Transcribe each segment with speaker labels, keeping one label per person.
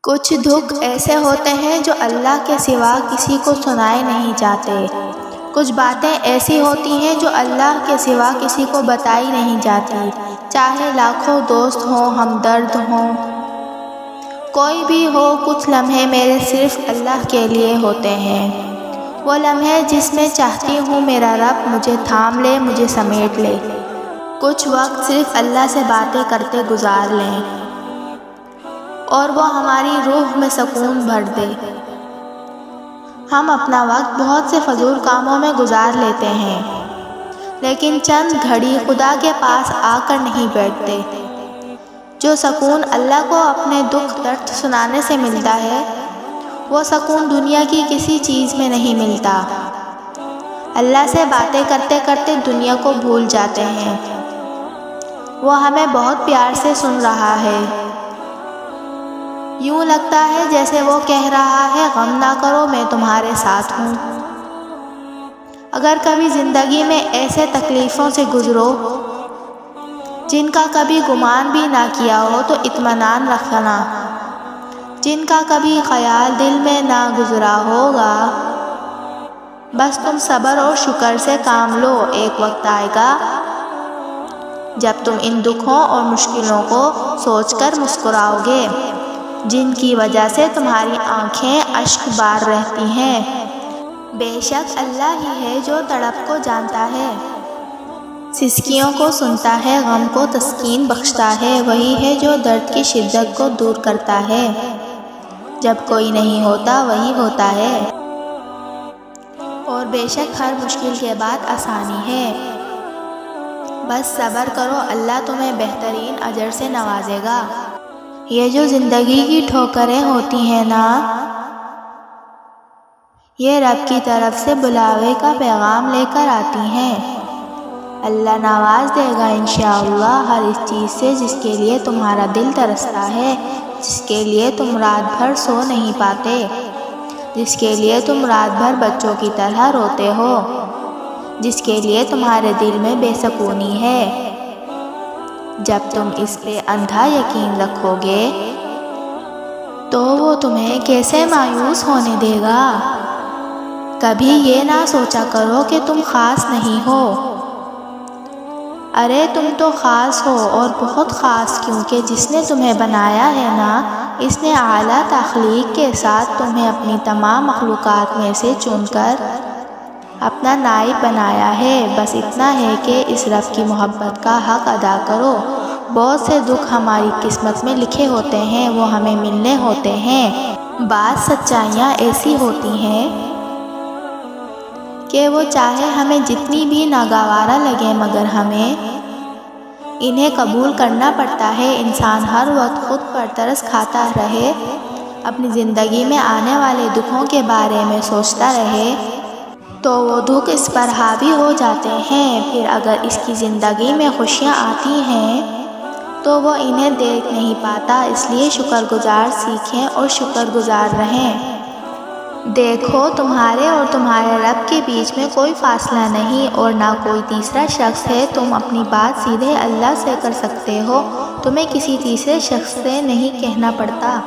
Speaker 1: کچھ دکھ ایسے ہوتے ہیں جو اللہ کے سوا کسی کو سنائے نہیں جاتے۔ کچھ باتیں ایسی ہوتی ہیں جو اللہ کے سوا کسی کو بتائی نہیں جاتی، چاہے لاکھوں دوست ہوں، ہمدرد ہوں، کوئی بھی ہو۔ کچھ لمحے میرے صرف اللہ کے لیے ہوتے ہیں، وہ لمحے جس میں چاہتی ہوں میرا رب مجھے تھام لے، مجھے سمیٹ لے۔ کچھ وقت صرف اللہ سے باتیں کرتے گزار لیں اور وہ ہماری روح میں سکون بھر دے۔ ہم اپنا وقت بہت سے فضول کاموں میں گزار لیتے ہیں، لیکن چند گھڑی خدا کے پاس آ کر نہیں بیٹھتے۔ جو سکون اللہ کو اپنے دکھ درد سنانے سے ملتا ہے، وہ سکون دنیا کی کسی چیز میں نہیں ملتا۔ اللہ سے باتیں کرتے کرتے دنیا کو بھول جاتے ہیں۔ وہ ہمیں بہت پیار سے سن رہا ہے۔ یوں لگتا ہے جیسے وہ کہہ رہا ہے، غم نہ کرو، میں تمہارے ساتھ ہوں۔ اگر کبھی زندگی میں ایسے تکلیفوں سے گزرو جن کا کبھی گمان بھی نہ کیا ہو تو اطمینان رکھنا، جن کا کبھی خیال دل میں نہ گزرا ہوگا، بس تم صبر اور شکر سے کام لو۔ ایک وقت آئے گا جب تم ان دکھوں اور مشکلوں کو سوچ کر مسکراؤ گے، جن کی وجہ سے تمہاری آنکھیں اشک بار رہتی ہیں۔ بے شک اللہ ہی ہے جو تڑپ کو جانتا ہے، سسکیوں کو سنتا ہے، غم کو تسکین بخشتا ہے۔ وہی ہے جو درد کی شدت کو دور کرتا ہے، جب کوئی نہیں ہوتا وہی ہوتا ہے۔ اور بے شک ہر مشکل کے بعد آسانی ہے۔ بس صبر کرو، اللہ تمہیں بہترین اجر سے نوازے گا۔ یہ جو زندگی کی ٹھوکریں ہوتی ہیں نا، یہ رب کی طرف سے بلاوے کا پیغام لے کر آتی ہیں۔ اللہ نواز دے گا انشاءاللہ ہر اس چیز سے جس کے لیے تمہارا دل ترستا ہے، جس کے لیے تم رات بھر سو نہیں پاتے، جس کے لیے تم رات بھر بچوں کی طرح روتے ہو، جس کے لیے تمہارے دل میں بے سکونی ہے۔ جب تم اس پہ اندھا یقین رکھو گے تو وہ تمہیں کیسے مایوس ہونے دے گا۔ کبھی یہ نہ سوچا کرو کہ تم خاص نہیں ہو۔ ارے تم تو خاص ہو، اور بہت خاص، کیونکہ جس نے تمہیں بنایا ہے نا، اس نے اعلیٰ تخلیق کے ساتھ تمہیں اپنی تمام مخلوقات میں سے چن کر اپنا نائب بنایا ہے۔ بس اتنا ہے کہ اس رب کی محبت کا حق ادا کرو۔ بہت سے دکھ ہماری قسمت میں لکھے ہوتے ہیں، وہ ہمیں ملنے ہوتے ہیں۔ بعض سچائیاں ایسی ہوتی ہیں کہ وہ چاہے ہمیں جتنی بھی ناگوارا لگیں مگر ہمیں انہیں قبول کرنا پڑتا ہے۔ انسان ہر وقت خود پر ترس کھاتا رہے، اپنی زندگی میں آنے والے دکھوں کے بارے میں سوچتا رہے تو وہ دکھ اس پر حاوی ہو جاتے ہیں۔ پھر اگر اس کی زندگی میں خوشیاں آتی ہیں تو وہ انہیں دیکھ نہیں پاتا۔ اس لیے شکر گزار سیکھیں اور شکر گزار رہیں۔ دیکھو، تمہارے اور تمہارے رب کے بیچ میں کوئی فاصلہ نہیں اور نہ کوئی تیسرا شخص ہے۔ تم اپنی بات سیدھے اللہ سے کر سکتے ہو، تمہیں کسی تیسرے شخص سے نہیں کہنا پڑتا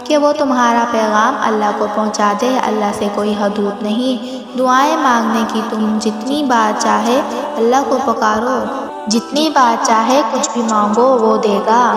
Speaker 1: کہ وہ تمہارا پیغام اللہ کو پہنچا دے۔ اللہ سے کوئی حدود نہیں۔ دعائیں مانگنے کی تم جتنی بار چاہے اللہ کو پکارو، جتنی بار چاہے کچھ بھی مانگو، وہ دے گا۔